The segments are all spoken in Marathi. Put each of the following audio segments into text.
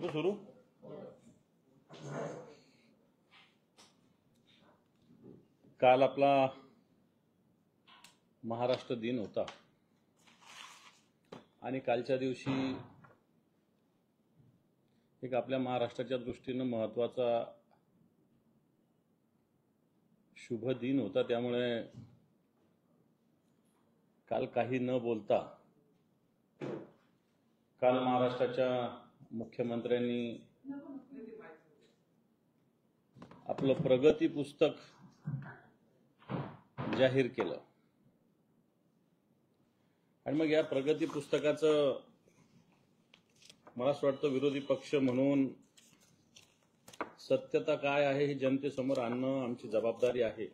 सुरू काल आपला महाराष्ट्र दिन होता आणि कालच्या दिवशी एक आपल्या महाराष्ट्राच्या दृष्टीने महत्त्वाचा शुभ दिन होता। त्यामुळे काल काही न बोलता काल महाराष्ट्राच्या मुख्यमंत्र्यांनी आपलं प्रगती पुस्तक जाहीर केलं आणि मग या प्रगती पुस्तकाचं मला असं वाटतं विरोधी पक्ष म्हणून सत्यता काय आहे ही जनतेसमोर आणणं आमची जबाबदारी आहे।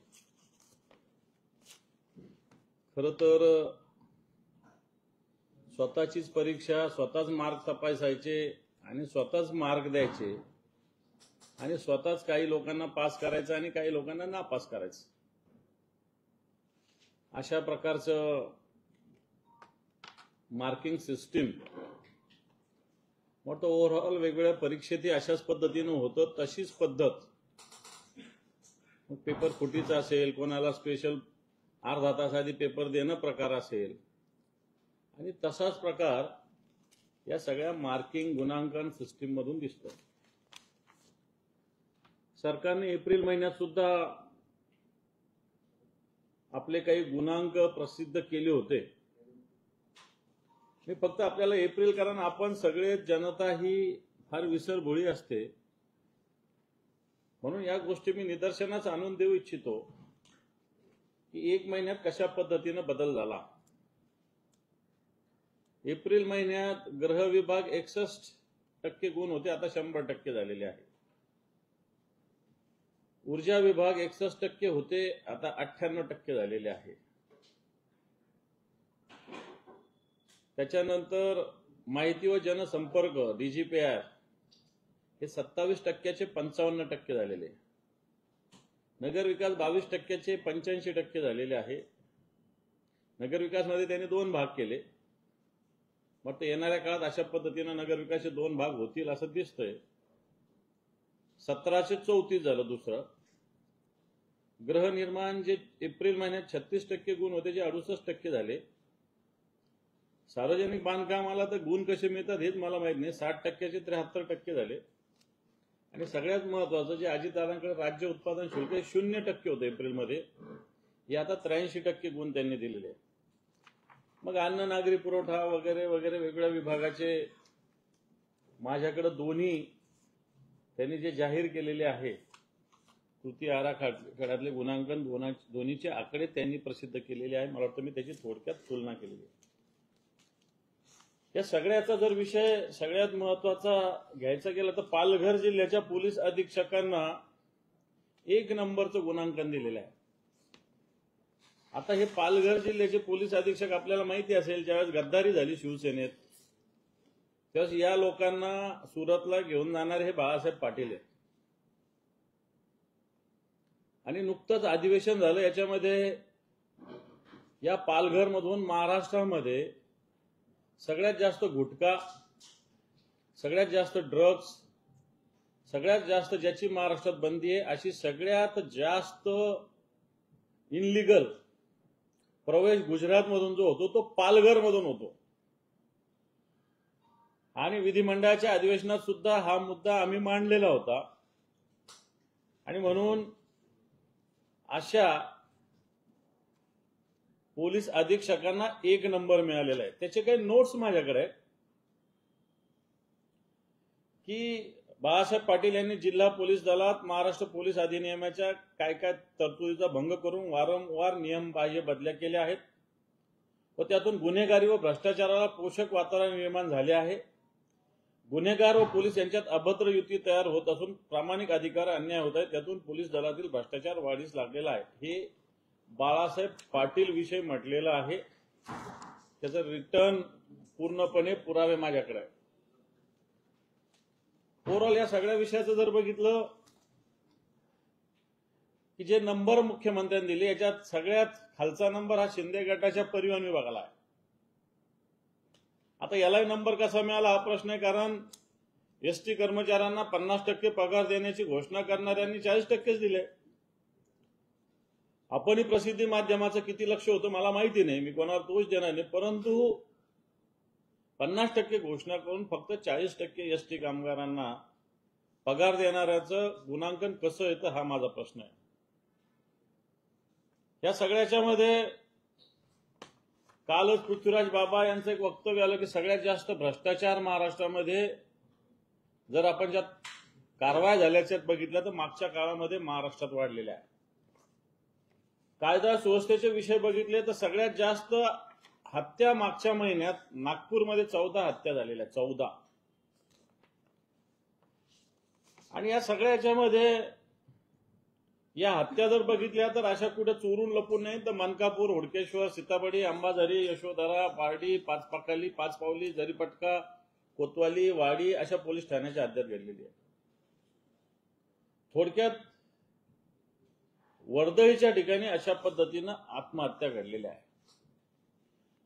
खरं तर स्वतःचीच परीक्षा स्वतःच मार्क तपासायचे आणि स्वतःच मार्क द्यायचे आणि स्वतःच काही लोकांना पास करायचं आणि काही लोकांना नापास करायचं, अशा प्रकारचं मार्किंग सिस्टीम मग तो ओव्हरऑल वेगवेगळ्या परीक्षेतही अशाच पद्धतीनं होतं। तशीच पद्धत पेपर फुटीचा असेल, कोणाला स्पेशल अर्धा तास आधी पेपर देणं प्रकार असेल आणि तसाच प्रकार या सगळ्या मार्किंग गुणांकन सिस्टीम मधून दिसतो। सरकारने एप्रिल महिन्यात सुद्धा आपले काही गुणांक प्रसिद्ध केले होते। मी फक्त आपल्याला एप्रिल, कारण आपण सगळे जनता ही फार विसरभोळी असते, म्हणून या गोष्टी मी निदर्शनास आणून देऊ इच्छितो की एक महिन्यात कशा पद्धतीनं बदल झाला। एप्रिल महिन्यात गृह विभाग 61% गुण होते, आता 100% झालेले आहे। ऊर्जा विभाग 61% होते, आता 98% झालेले आहे। त्याच्यानंतर माहिती व जनसंपर्क DGPR हे 27%चे 55% झालेले, नगर विकास 22%चे 85% झालेले आहे। नगर विकास मध्ये त्यांनी 2 भाग केले, मग ते येणाऱ्या काळात अशा पद्धतीनं नगर विकासचे 2 भाग होतील असं दिसतंय। 1734 झालं दुसरं। गृहनिर्माण जे एप्रिल महिन्यात 36% गुण होते, जे 68% झाले। सार्वजनिक बांधकामाला तर गुण कसे मिळतात हेच मला माहित नाही, 60%चे 73% झाले। आणि सगळ्यात महत्वाचं जे अजितदादांकडे राज्य उत्पादन शुल्क 0% होते एप्रिल मध्ये, हे आता 83% गुण त्यांनी दिलेले। मग अन्न नागरी पुरवठा वगैरे वगैरे वेगवेगळ्या विभागाचे माझ्याकडे दोन्ही त्यांनी जे जाहीर केलेले आहे कृती आराखड्यातले गुणांकन दोन्हीचे आकडे त्यांनी प्रसिद्ध केलेले आहे। मला वाटतं मी त्याची थोडक्यात तुलना केलेली आहे। या सगळ्याचा जर विषय सगळ्यात महत्वाचा घ्यायचा गेला तर पालघर जिल्ह्याच्या पोलीस अधीक्षकांना 1 नंबरचं गुणांकन दिलेलं आहे। आता हे पालघर जिल्ह्याचे पोलीस अधीक्षक आपल्याला माहिती असेल, ज्यावेळेस गद्दारी झाली शिवसेनेत त्यावेळेस या लोकांना सुरतला घेऊन जाणारे हे बाळासाहेब पाटील आहेत। आणि नुकतंच अधिवेशन झालं, याच्यामध्ये या पालघर मधून महाराष्ट्रामध्ये सगळ्यात जास्त गुटखा, सगळ्यात जास्त ड्रग्ज, सगळ्यात जास्त ज्याची महाराष्ट्रात बंदी आहे अशी सगळ्यात जास्त इनलिगल प्रवेश गुजरात मधून जो होतो तो पालघर मधून होतो। आणि विधिमंडळाच्या अधिवेशनात सुद्धा हा मुद्दा आम्ही मांडलेला होता आणि म्हणून अशा पोलीस अधीक्षकांना 1 नंबर मिळालेला आहे। त्याचे काही नोट्स माझ्याकडे आहेत की बाळासाहेब पाटील यांनी जिल्हा पोलीस दलात महाराष्ट्र पोलीस अधिनियमाच्या काय काय तरतुदीचा भंग करून वारंवार नियमबाह्य बदल्या केल्या आहेत व त्यातून गुन्हेगारी व भ्रष्टाचाराला पोषक वातावरण निर्माण झाले आहे। गुन्हेगार व पोलीस यांच्यात अभद्र युती तयार होत असून प्रामाणिक अधिकार अन्याय होत आहे, त्यातून पोलीस दलातील भ्रष्टाचार वाढीस लागलेला आहे। हे बाळासाहेब पाटील विषयी म्हटलेलं आहे, त्याचं रिटर्न पूर्णपणे पुरावे माझ्याकडे आहे। ओव्हरऑल या सगळ्या विषयाचं जर बघितलं की जे नंबर मुख्यमंत्र्यांनी दिले याच्यात सगळ्यात खालचा नंबर हा शिंदे गटाच्या परिवहन विभागाला आहे। आता याला नंबर कसा मिळाला हा प्रश्न आहे, कारण एसटी कर्मचाऱ्यांना 50% पगार देण्याची घोषणा करणाऱ्यांनी 40%च दिले. आपणही प्रसिद्धी माध्यमाचं किती लक्ष होतं मला माहिती नाही, मी कोणावर दोष देणार नाही, परंतु 50% घोषणा करून फक्त 40% एसटी कामगारांना पगार देणाऱ्याचं गुणांकन कसं येतं हा माझा प्रश्न आहे. या सगळ्याच्या मध्ये कालच पृथ्वीराज बाबा यांचं एक वक्तव्य आलं की सगळ्यात जास्त भ्रष्टाचार महाराष्ट्रामध्ये जर आपण ज्या कारवाया झाल्याच्यात बघितलं तर मागच्या काळामध्ये महाराष्ट्रात वाढलेल्या आहे. कायदा सुव्यवस्थेचे विषय बघितले तर सगळ्यात जास्त हत्या मागच्या महिन्यात नागपूरमध्ये 14 हत्या झालेल्या 14. आणि या सगळ्याच्यामध्ये या हत्या जर बघितल्या तर अशा कुठे चोरून लपून नाही तर मनकापूर, हुडकेश्वर, सीताबडी, अंबाझरी, यशोधरा, पारडी, पाचपाकाली, पाचपावली, जरीपटका, कोतवाली, वाडी अशा पोलीस ठाण्याच्या हद्यात घडलेली आहे. थोडक्यात वर्दळीच्या ठिकाणी अशा पद्धतीनं आत्महत्या घडलेल्या आहे.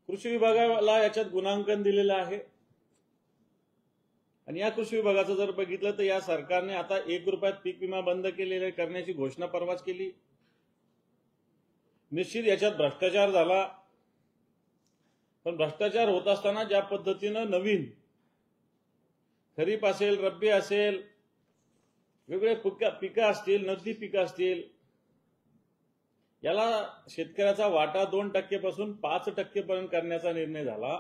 कृषी विभागाला याच्यात गुणांकन दिलेलं आहे. आणि या कृषी विभागाचं जर बघितलं तर या सरकारने आता 1 रुपयात पीक विमा बंद केलेले करण्याची घोषणा परवाच केली. निश्चित याच्यात भ्रष्टाचार झाला, पण भ्रष्टाचार होत असताना ज्या पद्धतीनं नवीन खरीप असेल, रब्बी असेल, वेगवेगळे पिकं असतील, नगदी पिकं असतील, याला शेतकऱ्याचा वाटा 2% पासून 5% पर्यंत करण्याचा निर्णय झाला.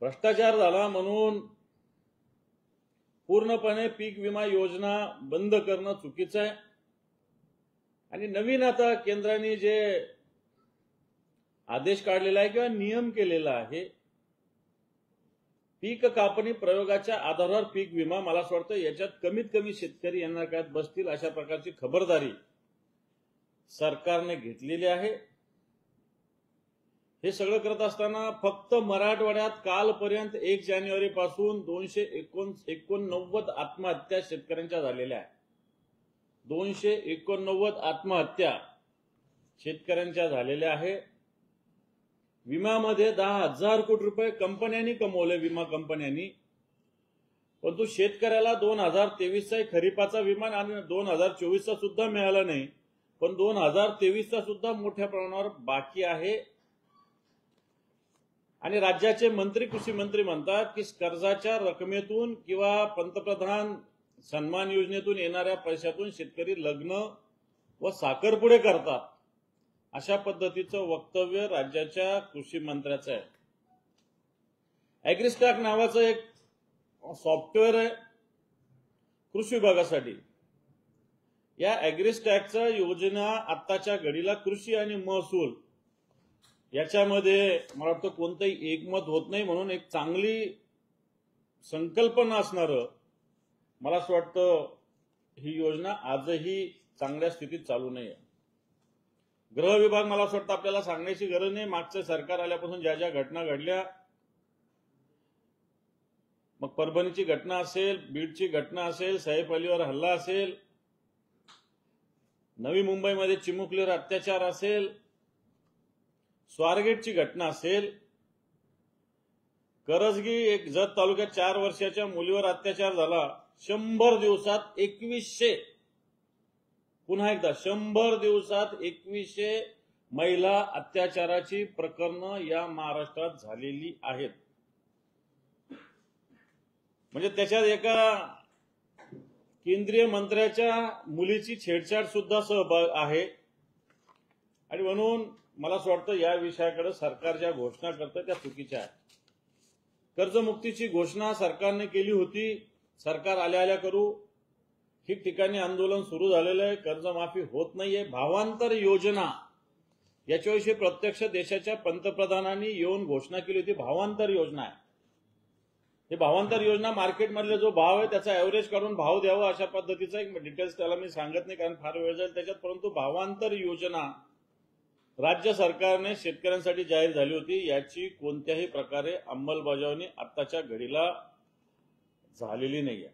भ्रष्टाचार झाला म्हणून पूर्णपणे पीक विमा योजना बंद करणं चुकीचं आहे. आणि नवीन आता केंद्राने जे आदेश काढलेला आहे किंवा नियम केलेला आहे, पीक कापणी प्रयोगाच्या आधारावर पीक विमा, मला असं वाटतं याच्यात कमीत कमी शेतकरी येणार काळात बसतील अशा प्रकारची खबरदारी सरकारने घेतलेली आहे. हे सगळं करत असताना फक्त मराठवाड्यात कालपर्यंत 1 जानेवारी पासून 289 आत्महत्या शेतकऱ्यांच्या झालेल्या आहेत. 289 आत्महत्या शेतकऱ्यांच्या झालेल्या आहे. विम्यामध्ये 10,000 कोटी रुपये कंपन्यांनी कमवले, विमा कंपन्यांनी. परंतु शेतकऱ्याला 2023चा खरीपाचा विमा आणि 2024चा सुद्धा मिळाला नाही, पण 2023चा सुद्धा मोठ्या प्रमाणावर बाकी आहे. आणि राज्याचे मंत्री, कृषी मंत्री म्हणतात की कर्जाच्या रकमेतून किंवा पंतप्रधान सन्मान योजनेतून येणाऱ्या पैशातून शेतकरी लग्न व साखरपुडे करतात, अशा पद्धतीचं वक्तव्य राज्याच्या कृषी मंत्र्याचं आहे. ॲग्रीस्टॅक नावाचं एक सॉफ्टवेअर आहे कृषी विभागासाठी. या ॲग्रीस्टॅकच्या योजना आत्ताच्या घडीला कृषी आणि महसूल याच्यामध्ये मला वाटतं कोणतंही एकमत होत नाही, म्हणून एक चांगली संकल्पना असणारं मला असं वाटतं ही योजना आजही चांगल्या स्थितीत चालू नाही आहे. गृह विभाग मला असं वाटतं आपल्याला सांगण्याची गरज नाही. मागचं सरकार आल्यापासून ज्या ज्या घटना घडल्या, मग परभणीची घटना असेल, बीडची घटना असेल, सैफ अलीवर हल्ला असेल, नवी मुंबईमध्ये चिमुकलीवर अत्याचार असेल, स्वारगेटची घटना असेल, करजगी एक जत तालुक्यात 4 वर्षाच्या मुलीवर अत्याचार झाला, 100 दिवसात 2100, पुन्हा एकदा 100 दिवसात 2100 महिला अत्याचाराची प्रकरणं या महाराष्ट्रात झालेली आहेत. म्हणजे त्याच्यात एका केंद्रीय मंत्र्याच्या मुलीची छेडछाड सुद्धा सहभाग आहे. आणि म्हणून मला असं वाटतं या विषयाकडे सरकार ज्या घोषणा करतं त्या चुकीच्या आहेत. कर्जमुक्तीची घोषणा सरकारने केली होती, सरकार आल्या करू, ठिकठिकाणी आंदोलन सुरू झालेलं आहे, कर्जमाफी होत नाहीये. भावांतर योजना याच्याविषयी प्रत्यक्ष देशाच्या पंतप्रधानांनी येऊन घोषणा केली होती. भावांतर योजना आहे, हे भावांतर योजना मार्केटमधले जो भाव आहे त्याचा ऍव्हरेज काढून भाव द्यावा अशा पद्धतीचा एक डिटेल्स त्याला मी सांगत नाही कारण फार वेळ जाईल त्याच्यात. परंतु भावांतर योजना राज्य सरकारने शेतकऱ्यांसाठी जाहीर झाली होती, याची कोणत्याही प्रकारे अंमलबजावणी आत्ताच्या घडीला झालेली नाहीये.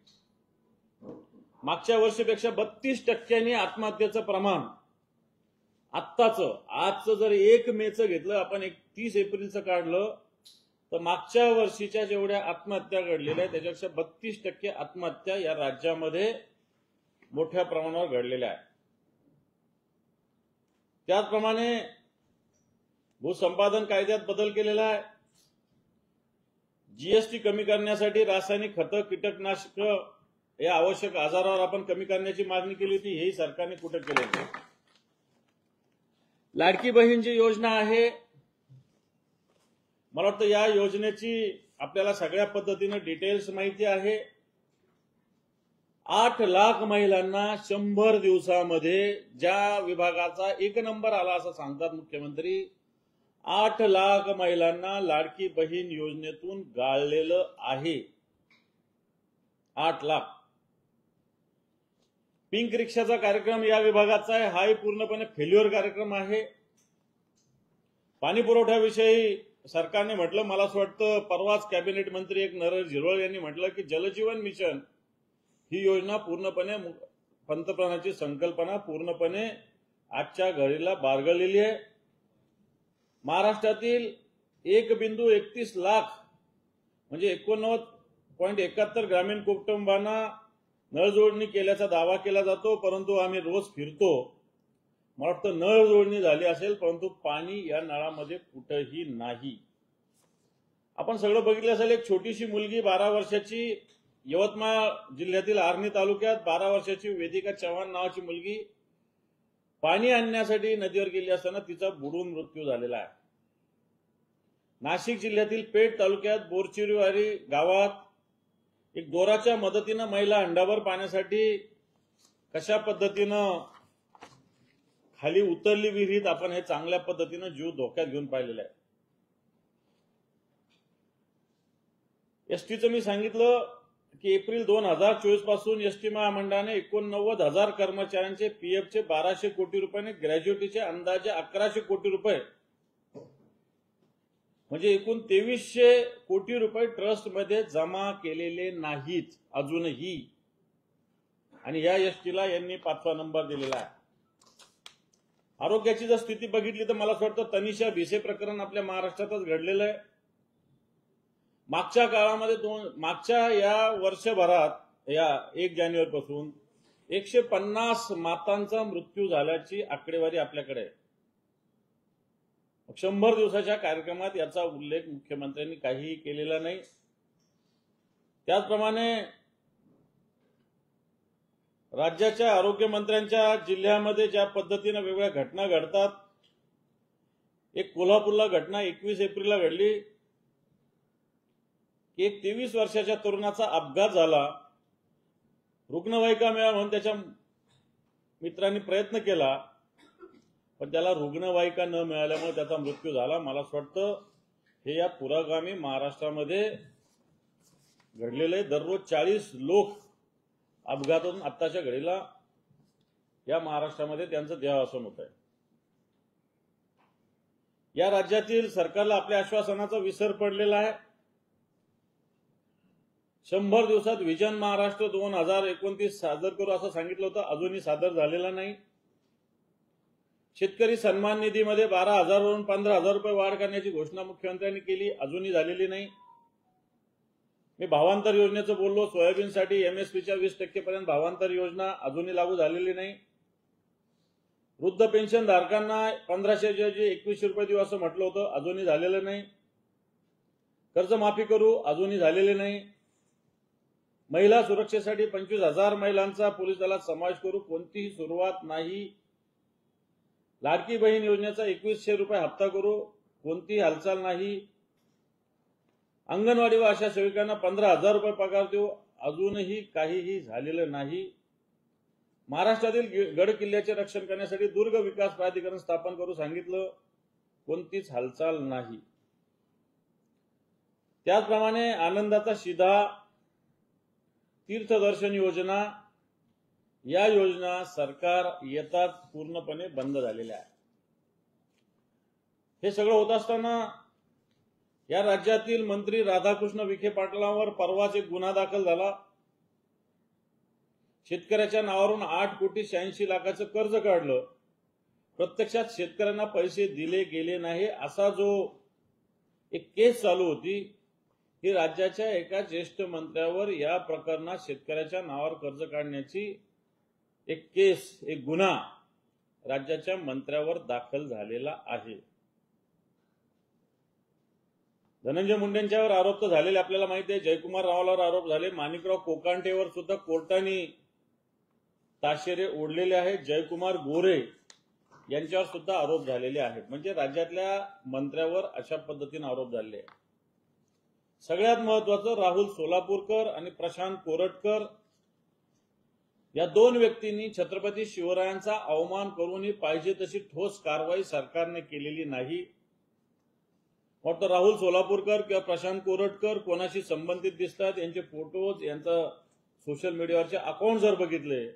मागच्या वर्षीपेक्षा 32% आत्महत्येचं प्रमाण आजचं जर 1 मेचं घेतलं आपण, 31 एप्रिलचं काढलं तर मागच्या वर्षीच्या जेवढ्या आत्महत्या घडलेल्या आहेत त्याच्यापेक्षा 32% आत्महत्या या राज्यामध्ये मोठ्या प्रमाणावर घडलेल्या आहेत. त्याचप्रमाणे भूसंपादन कायद्यात बदल केलेला आहे. जीएसटी कमी करण्यासाठी रासायनिक खतं, कीटकनाशक या आवश्यक आजारावर आपण कमी करण्याची मागणी केली होती, हेही सरकारने कुठं केले नाही. लाडकी बहीण जी योजना आहे, मला वाटतं या योजनेची आपल्याला सगळ्या पद्धतीने डिटेल्स माहिती आहे. 8 लाख महिलांना 100 दिवसामध्ये ज्या विभागाचा 1 नंबर आला असं सांगतात मुख्यमंत्री, 8 लाख महिलांना लाडकी बहीण योजनेतून गाळलेलं आहे. 8 लाख. पिंक रिक्षाचा कार्यक्रम या विभागाचा आहे, हाही पूर्णपणे फेल्युअर कार्यक्रम आहे. पाणी पुरवठ्याविषयी सरकारने म्हटलं, मला असं वाटतं परवाच कॅबिनेट मंत्री एक नरहरी झिरवळ यांनी म्हटलं की जलजीवन मिशन ही योजना पूर्णपणे पंतप्रधानांची संकल्पना पूर्णपणे आजच्या घडीला बारगळलेली आहे. महाराष्ट्रातील 1.31 लाख म्हणजे 89.71 ग्रामीण कुटुंबांना नळ जोडणी केल्याचा दावा केला जातो, परंतु आम्ही रोज फिरतो, मला वाटतं नळ जोडणी झाली असेल परंतु पाणी या नळामध्ये कुठंही नाही. आपण सगळं बघितलं असेल, एक छोटीशी मुलगी 12 वर्षाची यवतमाळ जिल्ह्यातील आर्णी तालुक्यात 12 वर्षाची वेदिका चव्हाण नावाची मुलगी पाणी आणण्यासाठी नदीवर गेली असताना तिचा बुडून मृत्यू झालेला आहे. नाशिक जिल्ह्यातील पेठ तालुक्यात बोरचिरीवाडी गावात एक दोराच्या मदतीनं महिला हंडाभर पाण्यासाठी कशा पद्धतीनं खाली उतरली विहिरीत, आपण हे चांगल्या पद्धतीनं जीव धोक्यात घेऊन पाहिलेलं आहे. एसटीचं मी सांगितलं की एप्रिल 2024 पासून एसटी महामंडळाने 89,000 कर्मचाऱ्यांचे पीएफचे 1200 कोटी रुपये, ग्रॅज्युएटीचे अंदाजे 1100 कोटी रुपये म्हणजे एकूण 2300 कोटी रुपये ट्रस्टमध्ये जमा केलेले नाहीत अजूनही. आणि या एसटीला यांनी 5वा नंबर दिलेला आहे. आरोग्याची जर स्थिती बघितली तर मला असं वाटतं तनिषा भिसे प्रकरण आपल्या महाराष्ट्रातच घडलेलं आहे. मागच्या काळामध्ये मागच्या या वर्षभरात या 1 जानेवारीपासून 150 मातांचा मृत्यू झाल्याची आकडेवारी आपल्याकडे आहे. 100 दिवसाच्या कार्यक्रमात याचा उल्लेख मुख्यमंत्र्यांनी काहीही केलेला नाही. त्याचप्रमाणे राज्याच्या आरोग्यमंत्र्यांच्या जिल्ह्यामध्ये ज्या पद्धतीने वेगवेगळ्या घटना घडतात, एक कोल्हापूरला घटना 21 एप्रिलला घडली की एक 23 वर्षाच्या तरुणाचा अपघात झाला. रुग्णवाहिका मिळावी म्हणून त्याच्या मित्रांनी प्रयत्न केला, पण त्याला रुग्णवाहिका न मिळाल्यामुळे त्याचा मृत्यू झाला. मला असं वाटतं हे या पुरोगामी महाराष्ट्रामध्ये घडलेले दररोज 40 लोक अपघातातून आत्ताच्या घडीला या महाराष्ट्रामध्ये त्यांचं देहावसान होत आहे. या राज्यातील सरकारला आपल्या आश्वासनाचा विसर पडलेला आहे. 100 दिवसात विजन महाराष्ट्र 2029 सादर करू असं सांगितलं होतं, अजूनही सादर झालेला नाही. शेतकरी सन्मान निधीमध्ये 12,000 वरून 15,000 रुपये वाढ करण्याची घोषणा मुख्यमंत्र्यांनी केली, अजूनही झालेली नाही. मी भावांतर योजनेचं बोललो, सोयाबीनसाठी एमएसपीच्या 20% पर्यंत भावांतर योजना अजूनही लागू झालेली नाही. वृद्ध पेन्शन धारकांना 1500 ऐवजी 2100 रुपये देऊ असं म्हटलं होतं, अजूनही झालेलं नाही. कर्जमाफी करू, अजूनही झालेले नाही. महिला सुरक्षेसाठी 25,000 महिलांचा पोलीस दलात समावेश करू, कोणतीही सुरुवात नाही. लाडकी बहीण योजनेचा 2100 रुपये हप्ता करू, कोणतीही हालचाल नाही. अंगणवाडी व आशा सेविकांना 15,000 रुपये पगार देऊ, अजूनही काहीही झालेलं नाही. महाराष्ट्रातील गड किल्ल्याचे रक्षण करण्यासाठी दुर्ग विकास प्राधिकरण स्थापन करू सांगितलं, कोणतीच हालचाल नाही. त्याचप्रमाणे आनंदाचा शिधा, तीर्थदर्शन योजना, या योजना सरकार येताच पूर्णपणे बंद झालेल्या आहे. हे सगळं होत असताना या राज्यातील मंत्री राधाकृष्ण विखे पाटलांवर परवाच एक गुन्हा दाखल झाला. शेतकऱ्याच्या नावावरून 8,86,00,000 कर्ज काढलं, प्रत्यक्षात शेतकऱ्यांना पैसे दिले गेले नाही असा जो एक केस चालू होती की राज्याच्या एका ज्येष्ठ मंत्र्यावर या प्रकरणात शेतकऱ्याच्या नावावर कर्ज काढण्याची एक केस, एक गुन्हा राज्याच्या मंत्र्यावर दाखल झालेला आहे. धनंजय मुंडेंच्यावर आरोप तर झालेले आपल्याला माहिती आहे, जयकुमार रावलावर आरोप झाले, माणिकराव कोकांटेवर सुद्धा कोर्टाने ताशेरे ओढलेले आहेत, जयकुमार गोरे यांच्यावर सुद्धा आरोप झालेले आहेत. म्हणजे राज्यातल्या मंत्र्यावर अशा पद्धतीने आरोप झाले आहेत. सगळ्यात महत्वाचं, राहुल सोलापूरकर आणि प्रशांत कोरटकर या दोन व्यक्तींनी छत्रपती शिवरायांचा अवमान करूनही पाहिजे तशी ठोस कारवाई सरकारने केलेली नाही. वाटतं राहुल सोलापूरकर किंवा प्रशांत कोरटकर कोणाशी संबंधित दिसतात, यांचे फोटोज, यांचा सोशल मीडियावरचे अकाउंट जर बघितले,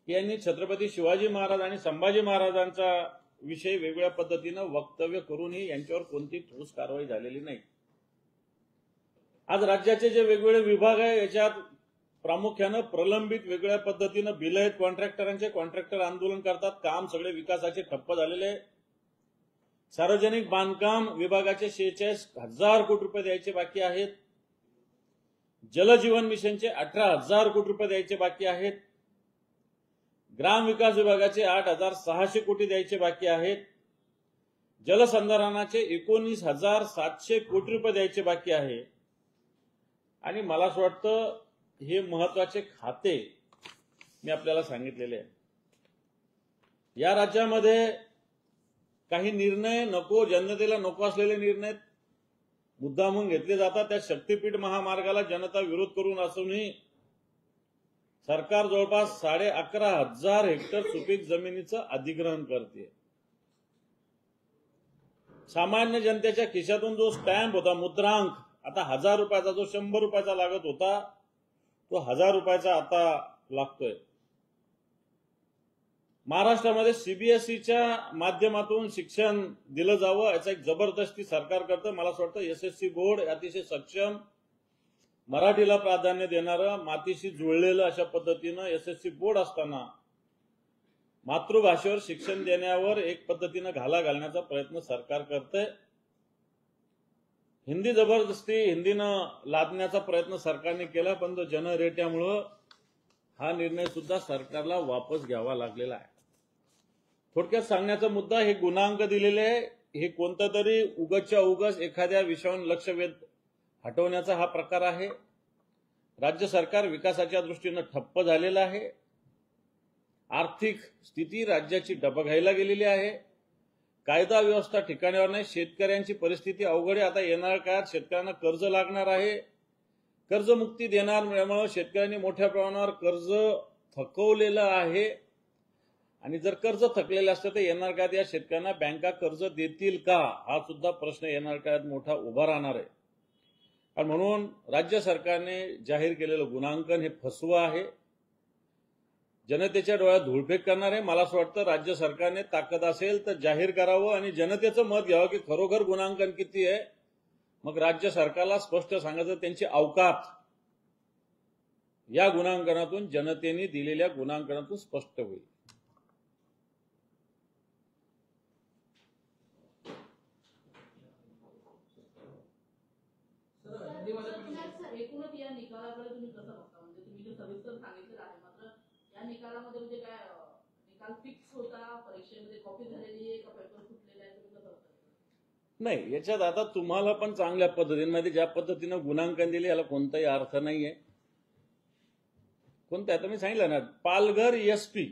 यांनी छत्रपती शिवाजी महाराज आणि संभाजी महाराजांचा विषय वेगळ्या पद्धतीनं वक्तव्य करूनही यांच्यावर कोणती ठोस कारवाई झालेली नाही. आज राज्याचे जे वेगवेगळे विभाग आहे याच्यात प्रामुख्यानं प्रलंबित वेगळ्या पद्धतीनं बिल आहेत कॉन्ट्रॅक्टरांचे, कॉन्ट्रॅक्टर आंदोलन करतात, काम सगळे विकासाचे ठप्प झालेले आहे. सार्वजनिक बांधकाम विभागाचे 46,000 कोटी रुपये द्यायचे बाकी आहेत. जलजीवन मिशनचे 18,000 कोटी रुपये द्यायचे बाकी आहेत. ग्राम विकास विभागाचे 8,600 कोटी द्यायचे बाकी आहेत. जलसंधारणाचे 19,700 कोटी रुपये द्यायचे बाकी आहे. आणि मला असं वाटतं हे महत्वाचे खाते मी आपल्याला सांगितलेले आहे. या राज्यामध्ये काही निर्णय नको, जनतेला नको असलेले निर्णय मुद्दामून घेतले जातात. त्या शक्तीपीठ महामार्गाला जनता विरोध करून असूनही सरकार जवळपास 11,500 हेक्टर सुपीक जमिनीचं अधिग्रहण करते. सामान्य जनतेच्या खिशातून जो स्टॅम्प होता, मुद्रांक, आता 1,000 रुपयाचा जो 100 रुपयाचा लागत होता तो 1,000 रुपयाचा आता लागतोय. महाराष्ट्रामध्ये सीबीएसईच्या माध्यमातून शिक्षण दिलं जावं याचा एक जबरदस्ती सरकार करतं. मला असं वाटतं एसएससी बोर्ड अतिशय सक्षम, मराठीला प्राधान्य देणारं, मातीशी जुळलेलं अशा पद्धतीनं एसएससी बोर्ड असताना मातृभाषेवर शिक्षण देण्यावर एक पद्धतीनं घाला घालण्याचा प्रयत्न सरकार करतंय. हिंदी जबरदस्ती हिंदीनं लादण्याचा प्रयत्न सरकारने केला, पण तो जनरेट्यामुळं हा निर्णय सुद्धा सरकारला वापस घ्यावा लागलेला आहे. थोडक्यात सांगण्याचा मुद्दा, हे गुणांक दिलेले आहे, हे कोणतं तरी उगाचच्या उगाच एखाद्या विषयावर लक्ष हटवण्याचा हा प्रकार आहे. राज्य सरकार विकासाच्या दृष्टीनं ठप्प झालेलं आहे. आर्थिक स्थिती राज्याची डबघाईला गेलेली आहे. कायदा व्यवस्था ठिकाणावर नाही. शेतकऱ्यांची परिस्थिती अवघड आहे. आता येणाऱ्या काळात शेतकऱ्यांना कर्ज लागणार आहे. कर्जमुक्ती देण्यामुळे शेतकऱ्यांनी मोठ्या प्रमाणावर कर्ज थकवलेलं आहे. आणि जर कर्ज थकलेलं असतं तर येणाऱ्या काळात या शेतकऱ्यांना बँका कर्ज देतील का, हा सुद्धा प्रश्न येणाऱ्या काळात मोठा उभा राहणार आहे. आणि म्हणून राज्य सरकारने जाहीर केलेलं गुणांकन हे फसवं आहे, जनतेच्या डोळ्यात धूळफेक करणार आहे. मला असं वाटतं राज्य सरकारने ताकद असेल तर जाहीर करावं आणि जनतेचं मत घ्यावं की खरोखर गुणांकन किती आहे. मग राज्य सरकारला स्पष्ट सांगायचं त्यांची अवकात या गुणांकनातून, जनतेने दिलेल्या गुणांकनातून स्पष्ट होईल. एकूणच या निकालाकडे तुम्ही कसं बघता? म्हणजे तुम्ही जे सविस्तर सांगितलं आहे, मात्र या निकालामध्ये म्हणजे काय निकाल फिक्स होता, परीक्षेमध्ये कॉपी झालेली आहे का पेपर फुटलेला आहे, तुम्ही कसं बघता? नाही, याच्यात आता तुम्हाला पण चांगल्या पद्धतीने ज्या पद्धतीनं गुणांकन दिले याला कोणताही अर्थ नाहीये. कोणता आता मी सांगितलं ना, पालघर एसपी